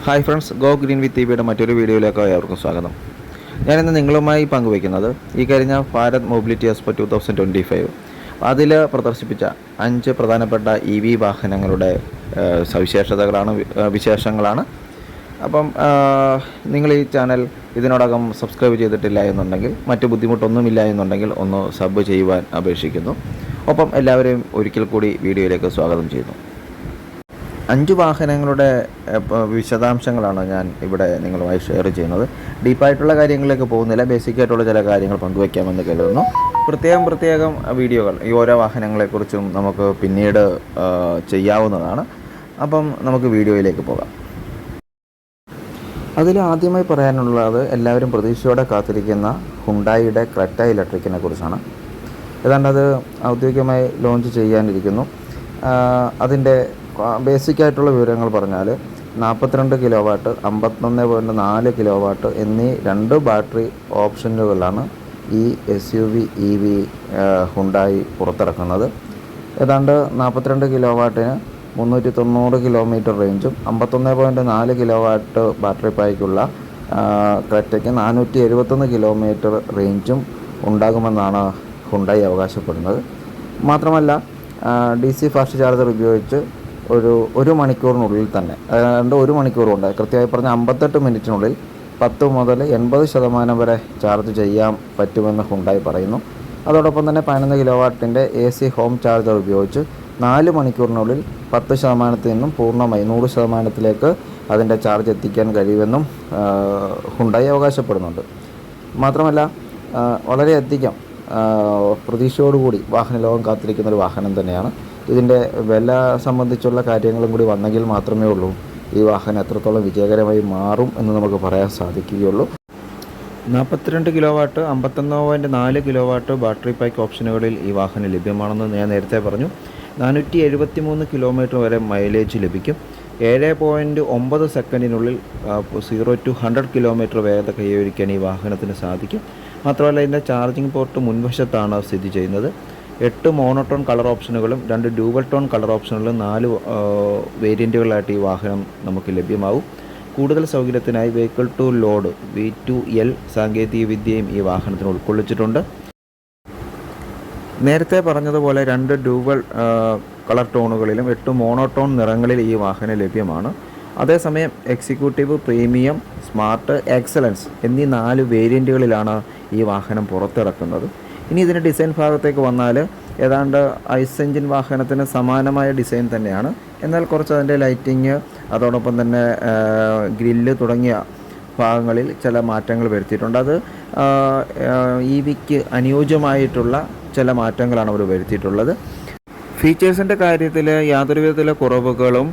Hi friends, go green വിത്ത് ടിവിയുടെ മറ്റൊരു വീഡിയോയിലേക്ക് ഏവർക്കും സ്വാഗതം. ഞാനിന്ന് നിങ്ങളുമായി പങ്കുവയ്ക്കുന്നത് ഈ കഴിഞ്ഞ ഭാരത് മൊബിലിറ്റി എക്സ്പോ 2025 അതിൽ പ്രദർശിപ്പിച്ച 5 പ്രധാനപ്പെട്ട EV വാഹനങ്ങളുടെ വിശേഷങ്ങളാണ്. അപ്പം നിങ്ങൾ ഈ ചാനൽ ഇതിനോടകം സബ്സ്ക്രൈബ് ചെയ്തിട്ടില്ല എന്നുണ്ടെങ്കിൽ, മറ്റു ബുദ്ധിമുട്ടൊന്നുമില്ല എന്നുണ്ടെങ്കിൽ ഒന്ന് സബ് ചെയ്യുവാൻ അപേക്ഷിക്കുന്നു. ഒപ്പം എല്ലാവരെയും ഒരിക്കൽ കൂടി വീഡിയോയിലേക്ക് സ്വാഗതം ചെയ്യുന്നു. 5 വാഹനങ്ങളുടെ വിശദാംശങ്ങളാണ് ഞാൻ ഇവിടെ നിങ്ങളുമായി ഷെയർ ചെയ്യുന്നത്. ഡീപ്പായിട്ടുള്ള കാര്യങ്ങളിലേക്ക് പോകുന്നില്ല, ബേസിക്കായിട്ടുള്ള ചില കാര്യങ്ങൾ പങ്കുവയ്ക്കാമെന്ന് കരുതുന്നു. പ്രത്യേകം വീഡിയോകൾ ഈ ഓരോ വാഹനങ്ങളെക്കുറിച്ചും നമുക്ക് പിന്നീട് ചെയ്യാവുന്നതാണ്. അപ്പം നമുക്ക് വീഡിയോയിലേക്ക് പോകാം. അതിൽ ആദ്യമായി പറയാനുള്ളത്, എല്ലാവരും പ്രതീക്ഷയോടെ കാത്തിരിക്കുന്ന ഹുണ്ടായിയുടെ ക്രെറ്റ ഇലക്ട്രിക്കിനെ കുറിച്ചാണ്. ഏതാണ്ട് അത് ഔദ്യോഗികമായി ലോഞ്ച് ചെയ്യാനിരിക്കുന്നു. അതിൻ്റെ ബേസിക്കായിട്ടുള്ള വിവരങ്ങൾ പറഞ്ഞാൽ 42 കിലോ വാട്ട്, 51.4 കിലോ വാട്ട് എന്നീ 2 ബാറ്ററി ഓപ്ഷനുകളാണ് ഈ SUV EV ഹുണ്ടായി പുറത്തിറക്കുന്നത്. ഏതാണ്ട് 42 കിലോ വാട്ടിന് 390 കിലോമീറ്റർ റേഞ്ചും 51.4 കിലോ വാട്ട് ബാറ്ററി പായ്ക്കുള്ള ക്രെറ്റയ്ക്ക് 471 കിലോമീറ്റർ റേഞ്ചും ഉണ്ടാകുമെന്നാണ് ഹുണ്ടായി അവകാശപ്പെടുന്നത്. മാത്രമല്ല DC ഫാസ്റ്റ് ചാർജർ ഉപയോഗിച്ച് ഒരു മണിക്കൂറിനുള്ളിൽ തന്നെ, ഏതാണ്ട് 1 മണിക്കൂർ കൊണ്ട്, കൃത്യമായി പറഞ്ഞാൽ 58 മിനിറ്റിനുള്ളിൽ 10 മുതൽ 80% വരെ ചാർജ് ചെയ്യാൻ പറ്റുമെന്ന് ഹുണ്ടായി പറയുന്നു. അതോടൊപ്പം തന്നെ 11 കിലോ വാട്ടിൻ്റെ AC ഹോം ചാർജർ ഉപയോഗിച്ച് 4 മണിക്കൂറിനുള്ളിൽ 10% നിന്നും പൂർണ്ണമായി 100%ത്തിലേക്ക് അതിൻ്റെ ചാർജ് എത്തിക്കാൻ കഴിയുമെന്നും ഹുണ്ടായി അവകാശപ്പെടുന്നുണ്ട്. മാത്രമല്ല വളരെയധികം പ്രതീക്ഷയോടുകൂടി വാഹന ലോകം കാത്തിരിക്കുന്നൊരു വാഹനം തന്നെയാണ്. ഇതിൻ്റെ വില സംബന്ധിച്ചുള്ള കാര്യങ്ങളും കൂടി വന്നെങ്കിൽ മാത്രമേ ഉള്ളൂ ഈ വാഹനം എത്രത്തോളം വിജയകരമായി മാറും എന്ന് നമുക്ക് പറയാൻ സാധിക്കുകയുള്ളൂ. 42 kilo watt, 51.4 kilo watt battery pack ഓപ്ഷനുകളിൽ ഈ വാഹനം ലഭ്യമാണെന്ന് ഞാൻ നേരത്തെ പറഞ്ഞു. 473 കിലോമീറ്റർ വരെ മൈലേജ് ലഭിക്കും. 7.9 സെക്കൻഡിനുള്ളിൽ 0 to 100 കിലോമീറ്റർ വേഗത കൈവരിക്കാൻ ഈ വാഹനത്തിന് സാധിക്കും. മാത്രമല്ല ഇതിൻ്റെ ചാർജിംഗ് പോർട്ട് മുൻവശത്താണ് സ്ഥിതി ചെയ്യുന്നത്. 8 മോണോടോൺ കളർ ഓപ്ഷനുകളും 2 ഡ്യുവൽ ടോൺ കളർ ഓപ്ഷനുകളും 4 വേരിയൻറ്റുകളായിട്ട് ഈ വാഹനം നമുക്ക് ലഭ്യമാവും. കൂടുതൽ സൗകര്യത്തിനായി വെഹിക്കിൾ ടു ലോഡ് V2L സാങ്കേതികവിദ്യയും ഈ വാഹനത്തിന് ഉൾക്കൊള്ളിച്ചിട്ടുണ്ട്. നേരത്തെ പറഞ്ഞതുപോലെ 2 ഡ്യുവൽ കളർ ടോണുകളിലും 8 മോണോടോൺ നിറങ്ങളിൽ ഈ വാഹനം ലഭ്യമാണ്. അതേസമയം എക്സിക്യൂട്ടീവ്, പ്രീമിയം, സ്മാർട്ട്, എക്സലൻസ് എന്നീ 4 വേരിയൻറ്റുകളിലാണ് ഈ വാഹനം പുറത്തിറക്കുന്നത്. ഇനി ഇതിൻ്റെ ഡിസൈൻ ഭാഗത്തേക്ക് വന്നാൽ ഏതാണ്ട് ഐസ് എഞ്ചിൻ വാഹനത്തിന് സമാനമായ ഡിസൈൻ തന്നെയാണ്. എന്നാൽ കുറച്ച് അതിൻ്റെ ലൈറ്റിങ്, അതോടൊപ്പം തന്നെ ഗ്രില്ല് തുടങ്ങിയ ഭാഗങ്ങളിൽ ചില മാറ്റങ്ങൾ വരുത്തിയിട്ടുണ്ട്. അത് EVക്ക് അനുയോജ്യമായിട്ടുള്ള ചില മാറ്റങ്ങളാണ് അവർ വരുത്തിയിട്ടുള്ളത്. ഫീച്ചേഴ്സിൻ്റെ കാര്യത്തിൽ യാതൊരു വിധത്തിലുള്ള കുറവുകളും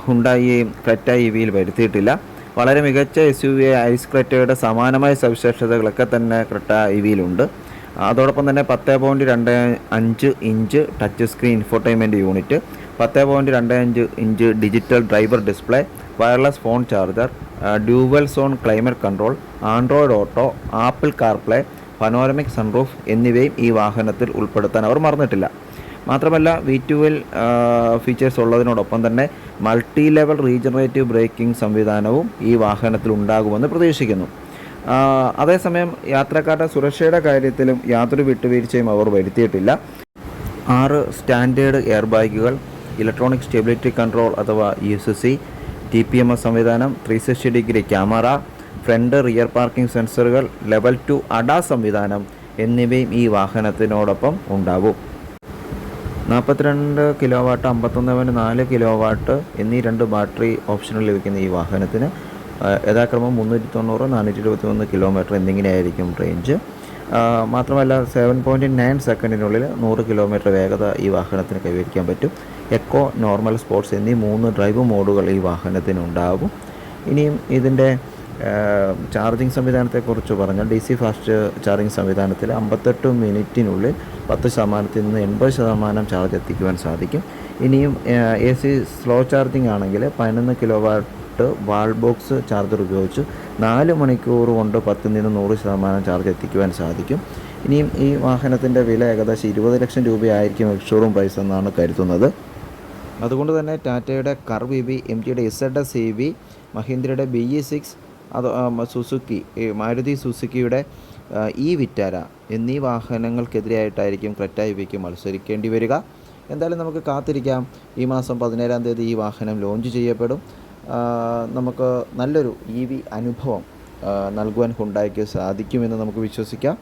ഹുണ്ടായി ക്രെറ്റ EVയിൽ വരുത്തിയിട്ടില്ല. വളരെ മികച്ച SUV ഐസ് ക്രെറ്റയുടെ സമാനമായ സവിശേഷതകളൊക്കെ തന്നെ ക്രെറ്റ EVയിലുണ്ട്. അതോടൊപ്പം തന്നെ 10.25 inch touch screen infotainment unit, 10.25 inch digital driver display, wireless phone charger, dual zone climate control, Android auto, apple CarPlay, panoramic sunroof എന്നിവയും ഈ വാഹനത്തിൽ ഉൾപ്പെടുത്താൻ അവർ മറന്നിട്ടില്ല. മാത്രമല്ല V2L ഫീച്ചേഴ്സ് ഉള്ളതിനോടൊപ്പം തന്നെ മൾട്ടി ലെവൽ റീജനറേറ്റീവ് ബ്രേക്കിംഗ് സംവിധാനവും ഈ വാഹനത്തിൽ ഉണ്ടാകുമെന്ന് പ്രതീക്ഷിക്കുന്നു. അതേസമയം യാത്രക്കാരുടെ സുരക്ഷയുടെ കാര്യത്തിലും യാതൊരു വിട്ടുവീഴ്ചയും അവർ വരുത്തിയിട്ടില്ല. 6 സ്റ്റാൻഡേർഡ് എയർ ബാഗുകൾ, ഇലക്ട്രോണിക് സ്റ്റെബിലിറ്റി കൺട്രോൾ അഥവാ ESC, TPMS സംവിധാനം, 360 degree camera, front rear parking സെൻസറുകൾ, ലെവൽ 2 ADAS സംവിധാനം എന്നിവയും ഈ വാഹനത്തിനോടൊപ്പം ഉണ്ടാവും. 42 കിലോ വാട്ട്, 51.4 കിലോ വാട്ട് എന്നീ 2 ബാറ്ററി ഓപ്ഷനുകൾ ലഭിക്കുന്ന ഈ വാഹനത്തിന് യഥാക്രമം 390, 421 കിലോമീറ്റർ എന്നിങ്ങനെയായിരിക്കും റേഞ്ച്. മാത്രമല്ല 7.9 സെക്കൻഡിനുള്ളിൽ 100 കിലോമീറ്റർ വേഗത ഈ വാഹനത്തിന് കൈവരിക്കാൻ പറ്റും. എക്കോ, നോർമൽ, സ്പോർട്സ് എന്നീ 3 ഡ്രൈവ് മോഡുകൾ ഈ വാഹനത്തിനുണ്ടാകും. ഇനിയും ഇതിൻ്റെ ചാർജിങ് സംവിധാനത്തെക്കുറിച്ച് പറഞ്ഞാൽ DC ഫാസ്റ്റ് ചാർജിങ് സംവിധാനത്തിൽ 58 മിനിറ്റിനുള്ളിൽ 10% നിന്ന് 80% ചാർജ് എത്തിക്കുവാൻ സാധിക്കും. ഇനിയും AC സ്ലോ ചാർജിങ് ആണെങ്കിൽ 11 കിലോ വാട്ട് വാൾ ബോക്സ് ചാർജർ ഉപയോഗിച്ച് 4 മണിക്കൂർ കൊണ്ട് 10 നിന്ന് 100% ചാർജ് എത്തിക്കുവാൻ സാധിക്കും. ഇനിയും ഈ വാഹനത്തിൻ്റെ വില ഏകദേശം 20 ലക്ഷം രൂപയായിരിക്കും എക്സ്ഷോറൂം പ്രൈസ് എന്നാണ് കരുതുന്നത്. അതുകൊണ്ട് തന്നെ ടാറ്റയുടെ curve EV, MGയുടെ ZS EV, മഹീന്ദ്രയുടെ BE6, അത് സുസുക്കി മാരുതി സുസുക്കിയുടെ വിറ്റാര എന്നീ വാഹനങ്ങൾക്കെതിരെയായിട്ടായിരിക്കും ക്രെറ്റ EVക്ക് മത്സരിക്കേണ്ടി വരിക. എന്തായാലും നമുക്ക് കാത്തിരിക്കാം. ഈ മാസം 17-ാം തീയതി ഈ വാഹനം ലോഞ്ച് ചെയ്യപ്പെടും. നമുക്ക് നല്ലൊരു EV അനുഭവം നൽകുവാൻ ഹുണ്ടായിക്ക് സാധിക്കുമെന്ന് നമുക്ക് വിശ്വസിക്കാം.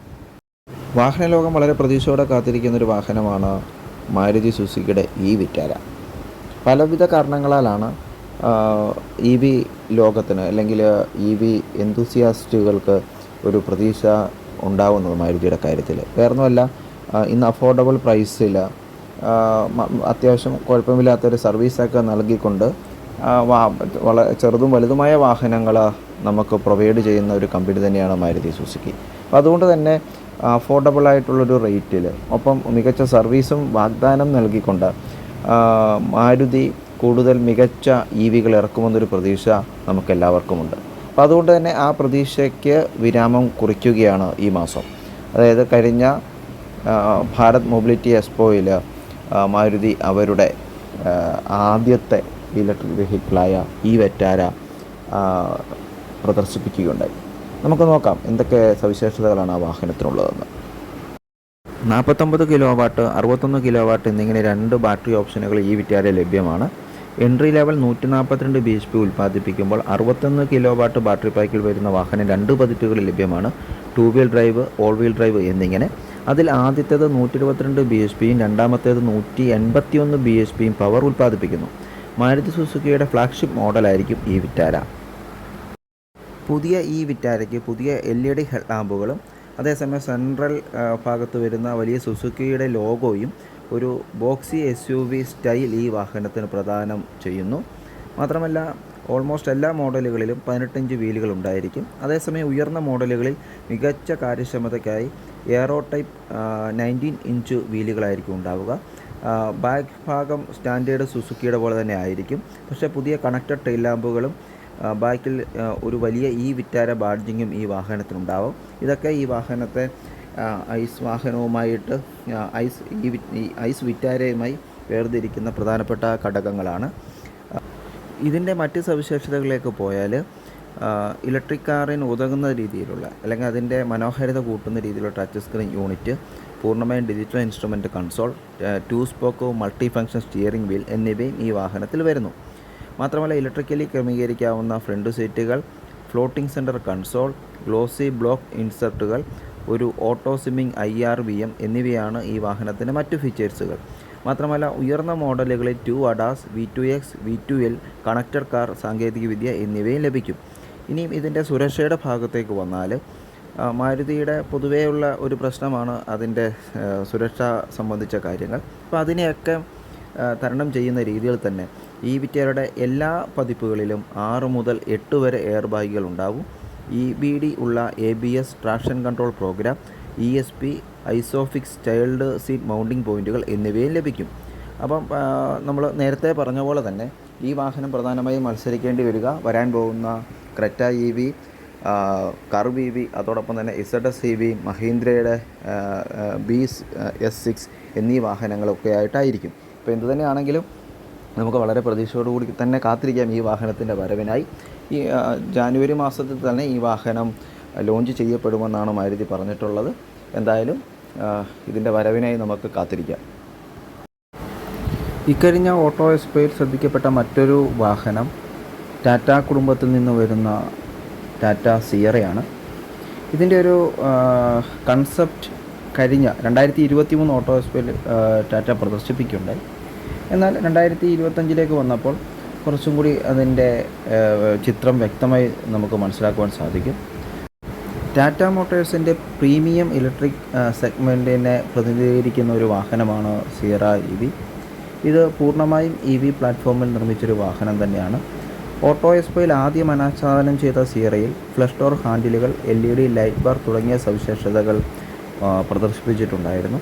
വാഹന ലോകം വളരെ പ്രതീക്ഷയോടെ കാത്തിരിക്കുന്നൊരു വാഹനമാണ് മാരുതി സുസുക്കിയുടെ വിറ്റാര. പലവിധ കാരണങ്ങളാലാണ് EV ലോകത്തിന് അല്ലെങ്കിൽ EV എന്തൂസിയാസ്റ്റുകൾക്ക് ഒരു പ്രതീക്ഷ ഉണ്ടാവുന്നത് മാരുതിയുടെ കാര്യത്തിൽ. വേറൊന്നുമല്ല, ഇന്ന് അഫോർഡബിൾ പ്രൈസിൽ അത്യാവശ്യം കുഴപ്പമില്ലാത്തൊരു സർവീസൊക്കെ നൽകിക്കൊണ്ട് വളരെ ചെറുതും വലുതുമായ വാഹനങ്ങൾ നമുക്ക് പ്രൊവൈഡ് ചെയ്യുന്ന ഒരു കമ്പനി തന്നെയാണ് മാരുതി സുസുക്കി. അപ്പോൾ അതുകൊണ്ട് തന്നെ അഫോർഡബിളായിട്ടുള്ളൊരു റേറ്റിൽ ഒപ്പം മികച്ച സർവീസും വാഗ്ദാനം നൽകിക്കൊണ്ട് മാരുതി കൂടുതൽ മികച്ച EVകൾ ഇറക്കുമെന്നൊരു പ്രതീക്ഷ നമുക്കെല്ലാവർക്കുമുണ്ട്. അപ്പോൾ അതുകൊണ്ട് തന്നെ ആ പ്രതീക്ഷയ്ക്ക് വിരാമം കുറിക്കുകയാണ് ഈ മാസം. അതായത് കഴിഞ്ഞ ഭാരത് മൊബിലിറ്റി എക്സ്പോയിൽ മാരുതി അവരുടെ ആദ്യത്തെ ഇലക്ട്രിക് വെഹിക്കിളായ വിറ്റാര പ്രദർശിപ്പിക്കുകയുണ്ടായി. നമുക്ക് നോക്കാം എന്തൊക്കെ സവിശേഷതകളാണ് ആ വാഹനത്തിനുള്ളതെന്ന്. 49 കിലോ വാട്ട്, 61 കിലോ വാട്ട് എന്നിങ്ങനെ 2 ബാറ്ററി ഓപ്ഷനുകൾ വിറ്റാരയിൽ ലഭ്യമാണ്. എൻട്രി ലെവൽ 142 bhp ഉൽപ്പാദിപ്പിക്കുമ്പോൾ 61 കിലോ വാട്ട് ബാറ്ററി പാക്കിൽ വരുന്ന വാഹനം 2 പതിപ്പുകളിൽ ലഭ്യമാണ്. 2 wheel drive, all wheel drive എന്നിങ്ങനെ. അതിൽ ആദ്യത്തേത് 122 bhpയും രണ്ടാമത്തേത് 181 bhpയും പവർ ഉൽപ്പാദിപ്പിക്കുന്നു. മാരുതി സുസുക്കിയുടെ ഫ്ലാഗ്ഷിപ്പ് മോഡലായിരിക്കും വിറ്റാര. പുതിയ വിറ്റാരയ്ക്ക് പുതിയ LED ഹെഡ് ലാമ്പുകളും അതേസമയം സെൻട്രൽ ഭാഗത്ത് വരുന്ന വലിയ സുസുക്കിയുടെ ലോഗോയും ഒരു ബോക്സി SUV സ്റ്റൈൽ ഈ വാഹനത്തിന് പ്രദാനം ചെയ്യുന്നു. മാത്രമല്ല ഓൾമോസ്റ്റ് എല്ലാ മോഡലുകളിലും 18 ഇഞ്ച് വീലുകൾ ഉണ്ടായിരിക്കും. അതേസമയം ഉയർന്ന മോഡലുകളിൽ മികച്ച കാര്യക്ഷമതയ്ക്കായി എയറോ ടൈപ്പ് 19 ഇഞ്ച് വീലുകളായിരിക്കും ഉണ്ടാവുക. ബാക്ക് ഭാഗം സ്റ്റാൻഡേർഡ് സുസുക്കിയുടെ പോലെ തന്നെ ആയിരിക്കും. പക്ഷേ പുതിയ കണക്റ്റഡ് ടെയിൽ ലാമ്പുകളും ബാക്കിൽ ഒരു വലിയ വിറ്റാര ബാഡ്ജിങ്ങും ഈ വാഹനത്തിനുണ്ടാവും. ഇതൊക്കെ ഈ വാഹനത്തെ ഐസ് വാഹനവുമായിട്ട് ഐസ് വിറ്റാരയുമായി വേർതിരിക്കുന്ന പ്രധാനപ്പെട്ട ഘടകങ്ങളാണ്. ഇതിൻ്റെ മറ്റ് സവിശേഷതകളിലേക്ക് പോയാൽ ഇലക്ട്രിക് കാറിന് ഉതകുന്ന രീതിയിലുള്ള അല്ലെങ്കിൽ അതിൻ്റെ മനോഹാരിത കൂട്ടുന്ന രീതിയിലുള്ള ടച്ച് സ്ക്രീൻ യൂണിറ്റ്, പൂർണ്ണമായും digital instrument console, 2 spoke multi function steering wheel എന്നിവയും ഈ വാഹനത്തിൽ വരുന്നു. മാത്രമല്ല ഇലക്ട്രിക്കലി ക്രമീകരിക്കാവുന്ന ഫ്രണ്ട് സീറ്റുകൾ, floating centre console, glossy black ഇൻസെർട്ടുകൾ, ഒരു ഓട്ടോ സിമ്മിംഗ് IRVM എന്നിവയാണ് ഈ വാഹനത്തിൻ്റെ മറ്റു ഫീച്ചേഴ്സുകൾ. മാത്രമല്ല ഉയർന്ന മോഡലുകളിൽ 2 ADAS, V2X, V2L, connected car സാങ്കേതികവിദ്യ എന്നിവയും ലഭിക്കും. ഇനിയും ഇതിൻ്റെ സുരക്ഷയുടെ ഭാഗത്തേക്ക് വന്നാൽ മാരുതിയുടെ പൊതുവെയുള്ള ഒരു പ്രശ്നമാണ് അതിൻ്റെ സുരക്ഷ സംബന്ധിച്ച കാര്യങ്ങൾ. അപ്പോൾ അതിനെയൊക്കെ തരണം ചെയ്യുന്ന രീതിയിൽ തന്നെ വിറ്റാരയുടെ എല്ലാ പതിപ്പുകളിലും 6 മുതൽ 8 വരെ എയർ ബാഗുകൾ ഉണ്ടാവും. EBD ഉള്ള ABS traction control program, ESP, Isofix child seat mounting പോയിൻറ്റുകൾ എന്നിവയും ലഭിക്കും. അപ്പം നമ്മൾ നേരത്തെ പറഞ്ഞ പോലെ തന്നെ ഈ വാഹനം പ്രധാനമായും മത്സരിക്കേണ്ടി വരാൻ പോകുന്ന ക്രെറ്റ EV, കർവ് EV, അതോടൊപ്പം തന്നെ ZS EV, മഹീന്ദ്രയുടെ BS6 എന്നീ വാഹനങ്ങളൊക്കെ ആയിട്ടായിരിക്കും. ഇപ്പോൾ എന്തു തന്നെയാണെങ്കിലും നമുക്ക് വളരെ പ്രതീക്ഷയോടുകൂടി തന്നെ കാത്തിരിക്കാം ഈ വാഹനത്തിൻ്റെ വരവിനായി. ഈ ജാനുവരി മാസത്തിൽ തന്നെ ഈ വാഹനം ലോഞ്ച് ചെയ്യപ്പെടുമെന്നാണ് മാരുതി പറഞ്ഞിട്ടുള്ളത്. എന്തായാലും ഇതിൻ്റെ വരവിനായി നമുക്ക് കാത്തിരിക്കാം. ഇക്കഴിഞ്ഞ ഓട്ടോ എക്സ്പോയിൽ ശ്രദ്ധിക്കപ്പെട്ട മറ്റൊരു വാഹനം ടാറ്റ കുടുംബത്തിൽ നിന്ന് വരുന്ന ടാറ്റ സിയറയാണ്. ഇതിൻ്റെ ഒരു കൺസെപ്റ്റ് കഴിഞ്ഞ 2023 ഓട്ടോ എക്സ്പോയിൽ ടാറ്റ പ്രദർശിപ്പിക്കുകയുണ്ടായി. എന്നാൽ 2025 വന്നപ്പോൾ കുറച്ചും കൂടി അതിൻ്റെ ചിത്രം വ്യക്തമായി നമുക്ക് മനസ്സിലാക്കുവാൻ സാധിക്കും. ടാറ്റ മോട്ടോഴ്സിൻ്റെ പ്രീമിയം ഇലക്ട്രിക് സെഗ്മെൻറ്റിനെ പ്രതിനിധീകരിക്കുന്ന ഒരു വാഹനമാണ് സിയറ EV. ഇത് പൂർണ്ണമായും EV പ്ലാറ്റ്ഫോമിൽ നിർമ്മിച്ചൊരു വാഹനം തന്നെയാണ്. ഓട്ടോ എക്സ്പോയിൽ ആദ്യം അനാച്ഛാദനം ചെയ്ത സിയറയിൽ ഫ്ലഷ് ഡോർ ഹാൻഡിലുകൾ, LED ലൈറ്റ് ബാർ തുടങ്ങിയ സവിശേഷതകൾ പ്രദർശിപ്പിച്ചിട്ടുണ്ടായിരുന്നു.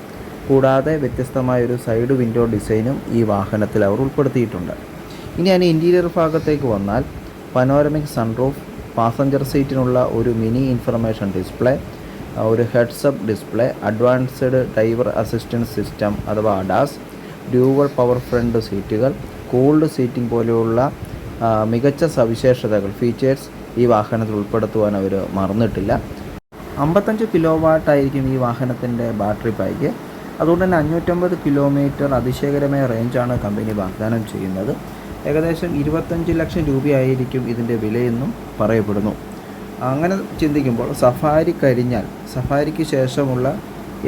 കൂടാതെ വ്യത്യസ്തമായൊരു സൈഡ് വിൻഡോ ഡിസൈനും ഈ വാഹനത്തിൽ അവർ ഉൾപ്പെടുത്തിയിട്ടുണ്ട്. ഇനി അതിന് ഇൻറ്റീരിയർ ഭാഗത്തേക്ക് വന്നാൽ പനോരമിക് സൺറൂഫ്, പാസഞ്ചർ സീറ്റിനുള്ള ഒരു മിനി ഇൻഫർമേഷൻ ഡിസ്പ്ലേ, ഒരു heads-up display, advanced driver assistance system അഥവാ ADAS, ഡ്യൂവൽ പവർ ഫ്രണ്ട് സീറ്റുകൾ, കൂൾഡ് സീറ്റിംഗ് പോലെയുള്ള മികച്ച സവിശേഷതകൾ ഫീച്ചേഴ്സ് ഈ വാഹനത്തിൽ ഉൾപ്പെടുത്തുവാൻ അവർ മറന്നിട്ടില്ല. 55 കിലോ വാട്ടായിരിക്കും ഈ വാഹനത്തിൻ്റെ ബാറ്ററി പാക്ക്. അതുകൊണ്ട് തന്നെ 550 കിലോമീറ്റർ അതിശയകരമായ റേഞ്ചാണ് കമ്പനി വാഗ്ദാനം ചെയ്യുന്നത്. ഏകദേശം 25 ലക്ഷം രൂപയായിരിക്കും ഇതിൻ്റെ വിലയെന്നും പറയപ്പെടുന്നു. അങ്ങനെ ചിന്തിക്കുമ്പോൾ സഫാരി കഴിഞ്ഞാൽ സഫാരിക്ക് ശേഷമുള്ള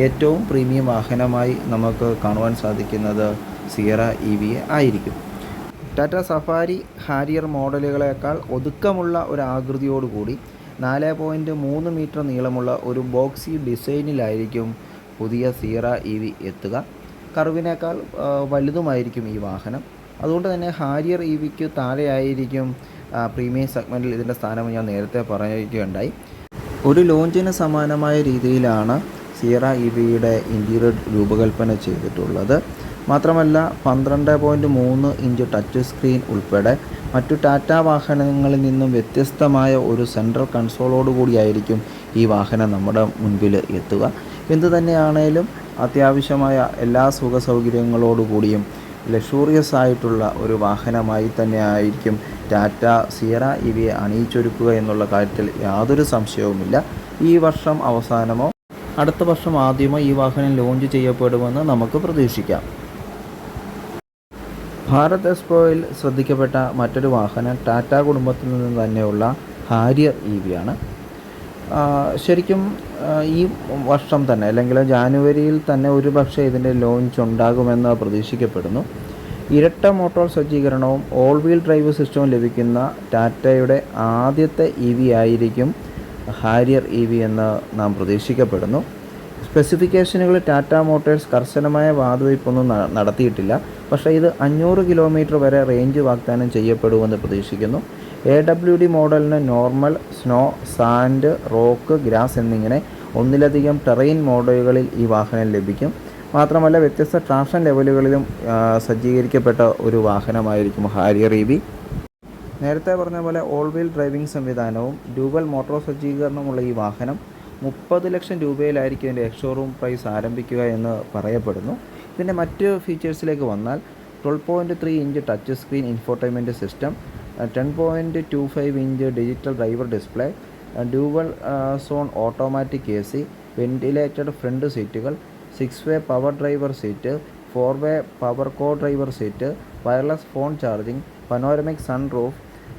ഏറ്റവും പ്രീമിയം വാഹനമായി നമുക്ക് കാണുവാൻ സാധിക്കുന്നത് സിയറ EV ആയിരിക്കും. ടാറ്റ സഫാരി ഹാരിയർ മോഡലുകളേക്കാൾ ഒതുക്കമുള്ള ഒരു ആകൃതിയോടുകൂടി 4.3 മീറ്റർ നീളമുള്ള ഒരു ബോക്സി ഡിസൈനിലായിരിക്കും പുതിയ സിയറ EV എത്തുക. കർവിനേക്കാൾ വലുതുമായിരിക്കും ഈ വാഹനം. അതുകൊണ്ട് തന്നെ ഹാരിയർ EVക്ക് താഴെയായിരിക്കും പ്രീമിയം സെഗ്മെൻറ്റിൽ ഇതിൻ്റെ സ്ഥാനം ഞാൻ നേരത്തെ പറയുകയുണ്ടായി. ഒരു ലോഞ്ചിന് സമാനമായ രീതിയിലാണ് സിയറ EVയുടെ ഇൻറ്റീരിയർ രൂപകൽപ്പന ചെയ്തിട്ടുള്ളത്. മാത്രമല്ല 12.3 ഇഞ്ച് ടച്ച് സ്ക്രീൻ ഉൾപ്പെടെ മറ്റു ടാറ്റ വാഹനങ്ങളിൽ നിന്നും വ്യത്യസ്തമായ ഒരു സെൻട്രൽ കൺസോളോടുകൂടിയായിരിക്കും ഈ വാഹനം നമ്മുടെ മുൻപിൽ എത്തുക. എന്തു തന്നെയാണേലും അത്യാവശ്യമായ എല്ലാ സുഖ സൗകര്യങ്ങളോടുകൂടിയും ലക്ഷൂറിയസ് ആയിട്ടുള്ള ഒരു വാഹനമായി തന്നെ ആയിരിക്കും ടാറ്റ സിയറ EVയെ അണിയിച്ചൊരുക്കുക എന്നുള്ള കാര്യത്തിൽ യാതൊരു സംശയവുമില്ല. ഈ വർഷം അവസാനമോ അടുത്ത വർഷം ആദ്യമോ ഈ വാഹനം ലോഞ്ച് ചെയ്യപ്പെടുമെന്ന് നമുക്ക് പ്രതീക്ഷിക്കാം. ഭാരത് എക്സ്പോയിൽ ശ്രദ്ധിക്കപ്പെട്ട മറ്റൊരു വാഹനം ടാറ്റ കുടുംബത്തിൽ നിന്ന് തന്നെയുള്ള ഹാരിയർ EV ആണ്. ശരിക്കും ഈ വർഷം തന്നെ അല്ലെങ്കിൽ ജാനുവരിയിൽ തന്നെ ഒരുപക്ഷെ ഇതിൻ്റെ ലോഞ്ച് ഉണ്ടാകുമെന്ന് പ്രതീക്ഷിക്കപ്പെടുന്നു. ഇരട്ട മോട്ടോർ സജ്ജീകരണവും ഓൾ വീൽ ഡ്രൈവ് സിസ്റ്റവും ലഭിക്കുന്ന ടാറ്റയുടെ ആദ്യത്തെ EV ആയിരിക്കും ഹാരിയർ EV എന്ന് നാം പ്രതീക്ഷിക്കപ്പെടുന്നു. സ്പെസിഫിക്കേഷനുകൾ ടാറ്റ മോട്ടോഴ്സ് കർശനമായ വാതുവയ്പൊന്നും നടത്തിയിട്ടില്ല. പക്ഷേ ഇത് 500 കിലോമീറ്റർ വരെ റേഞ്ച് വാഗ്ദാനം ചെയ്യപ്പെടുമെന്ന് പ്രതീക്ഷിക്കുന്നു. AWD മോഡലിന് normal, snow, sand, rock, grass എന്നിങ്ങനെ ഒന്നിലധികം ടെറൈൻ മോഡലുകളിൽ ഈ വാഹനം ലഭിക്കും. മാത്രമല്ല വ്യത്യസ്ത ട്രാക്ഷൻ ലെവലുകളിലും സജ്ജീകരിക്കപ്പെട്ട ഒരു വാഹനമായിരിക്കും ഹാരിയർ EV. നേരത്തെ പറഞ്ഞ പോലെ ഓൾ വീൽ ഡ്രൈവിംഗ് സംവിധാനവും ഡ്യുവൽ മോട്ടോർ സജ്ജീകരണമുള്ള ഈ വാഹനം 30 ലക്ഷം രൂപയിലായിരിക്കും ഇതിൻ്റെ എക്സ്ഷോറൂം പ്രൈസ് ആരംഭിക്കുക എന്ന് പറയപ്പെടുന്നു. ഇതിൻ്റെ മറ്റ് ഫീച്ചേഴ്സിലേക്ക് വന്നാൽ 12.3 inch touch screen infotainment system, 10.25 inch digital driver display, dual zone automatic AC, ventilated front സീറ്റുകൾ, 6-വേ പവർ ഡ്രൈവർ സീറ്റ്, 4-വേ power co driver seat, wireless phone charging, panoramic sun roof,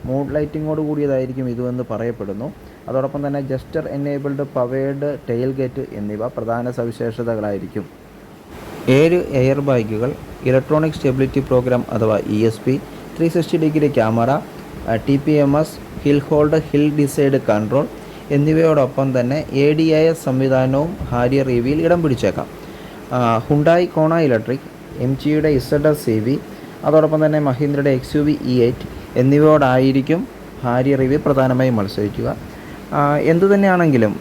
mood ലൈറ്റിങ്ങോട് കൂടിയതായിരിക്കും ഇതുമെന്ന് പറയപ്പെടുന്നു. അതോടൊപ്പം തന്നെ gesture enabled powered tail gate എന്നിവ പ്രധാന സവിശേഷതകളായിരിക്കും. 7 എയർ ബാഗുകൾ, ഇലക്ട്രോണിക് സ്റ്റെബിലിറ്റി പ്രോഗ്രാം അഥവാ ESP, 360 degree camera, TPMS, hill hold, hill descent control എന്നിവയോടൊപ്പം തന്നെ ADAS സംവിധാനവും ഹാരിയർ EVയിൽ ഇടം പിടിച്ചേക്കാം. ഹുണ്ടായി കോണ ഇലക്ട്രിക്, MGയുടെ ZS EV, അതോടൊപ്പം തന്നെ മഹീന്ദ്രയുടെ XUV E8 എന്നിവയോടായിരിക്കും ഹാരിയർ EV പ്രധാനമായും മത്സരിക്കുക. എന്തുതന്നെയാണെങ്കിലും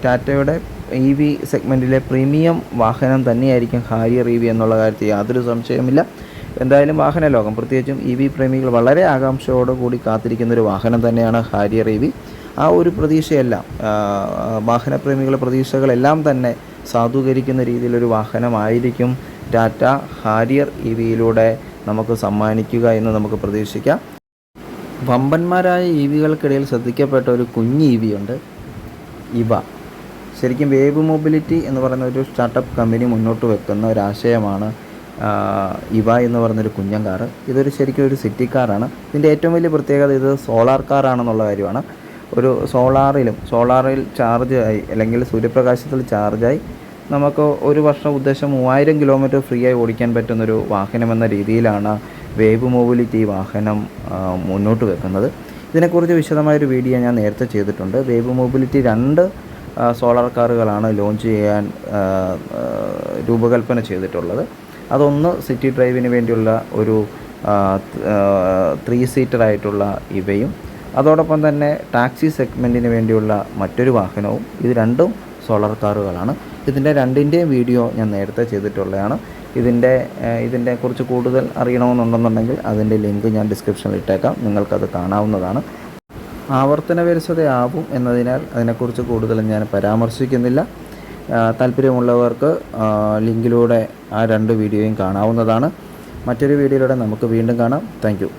ടാറ്റയുടെ EV സെഗ്മെൻറ്റിലെ പ്രീമിയം വാഹനം തന്നെയായിരിക്കും ഹാരിയർ EV എന്നുള്ള കാര്യത്തിൽ യാതൊരു സംശയവുമില്ല. എന്തായാലും വാഹന ലോകം പ്രത്യേകിച്ചും EV പ്രേമികൾ വളരെ ആകാംക്ഷയോടുകൂടി കാത്തിരിക്കുന്നൊരു വാഹനം തന്നെയാണ് ഹാരിയർ EV. ആ ഒരു പ്രതീക്ഷയെല്ലാം വാഹനപ്രേമികളുടെ പ്രതീക്ഷകളെല്ലാം തന്നെ സാധൂകരിക്കുന്ന രീതിയിലൊരു വാഹനമായിരിക്കും ടാറ്റ ഹാരിയർ EVയിലൂടെ നമുക്ക് സമ്മാനിക്കുക എന്ന് നമുക്ക് പ്രതീക്ഷിക്കാം. വമ്പന്മാരായ EVകൾക്കിടയിൽ ശ്രദ്ധിക്കപ്പെട്ട ഒരു കുഞ്ഞ് EV ഉണ്ട്, ഇവ. ശരിക്കും വേവ് മൊബിലിറ്റി എന്ന് പറയുന്ന ഒരു സ്റ്റാർട്ടപ്പ് കമ്പനി മുന്നോട്ട് വെക്കുന്ന ഒരാശയമാണ് ഇവ എന്ന് പറയുന്നൊരു കുഞ്ഞൻ കാറ്. ഇതൊരു ശരിക്കും ഒരു സിറ്റി കാറാണ്. ഇതിൻ്റെ ഏറ്റവും വലിയ പ്രത്യേകത ഇത് സോളാർ കാറാണെന്നുള്ള കാര്യമാണ്. ഒരു സോളാറിൽ ചാർജ് ആയി അല്ലെങ്കിൽ സൂര്യപ്രകാശത്തിൽ ചാർജായി നമുക്ക് ഒരു വർഷം ഉദ്ദേശം 3000 കിലോമീറ്റർ ഫ്രീ ആയി ഓടിക്കാൻ പറ്റുന്നൊരു വാഹനമെന്ന രീതിയിലാണ് വേവ് മൊബിലിറ്റി വാഹനം മുന്നോട്ട് വെക്കുന്നത്. ഇതിനെക്കുറിച്ച് വിശദമായൊരു വീഡിയോ ഞാൻ നേരത്തെ ചെയ്തിട്ടുണ്ട്. വേവ് മൊബിലിറ്റി 2 സോളാർ കാറുകളാണ് ലോഞ്ച് ചെയ്യാൻ രൂപകൽപ്പന ചെയ്തിട്ടുള്ളത്. അതൊന്ന് സിറ്റി ഡ്രൈവിന് വേണ്ടിയുള്ള ഒരു 3 സീറ്ററായിട്ടുള്ള ഇവയും അതോടൊപ്പം തന്നെ ടാക്സി സെഗ്മെൻറ്റിന് വേണ്ടിയുള്ള മറ്റൊരു വാഹനവും. ഇത് രണ്ടും സോളാർ കാറുകളാണ്. ഇതിൻ്റെ രണ്ടിൻ്റെയും വീഡിയോ ഞാൻ നേരത്തെ ചെയ്തിട്ടുള്ളതാണ്. ഇതിൻ്റെ കുറിച്ച് കൂടുതൽ അറിയണമെന്നുണ്ടെന്നുണ്ടെങ്കിൽ അതിൻ്റെ ലിങ്ക് ഞാൻ ഡിസ്ക്രിപ്ഷനിൽ ഇട്ടേക്കാം, നിങ്ങൾക്കത് കാണാവുന്നതാണ്. ആവർത്തന വിരസതയാവും എന്നതിനാൽ അതിനെക്കുറിച്ച് കൂടുതൽ ഞാൻ പരാമർശിക്കുന്നില്ല. താല്പര്യമുള്ളവർക്ക് ലിങ്കിലൂടെ ആ 2 വീഡിയോയും കാണാവുന്നതാണ്. മറ്റൊരു വീഡിയോയിലൂടെ നമുക്ക് വീണ്ടും കാണാം. Thank you.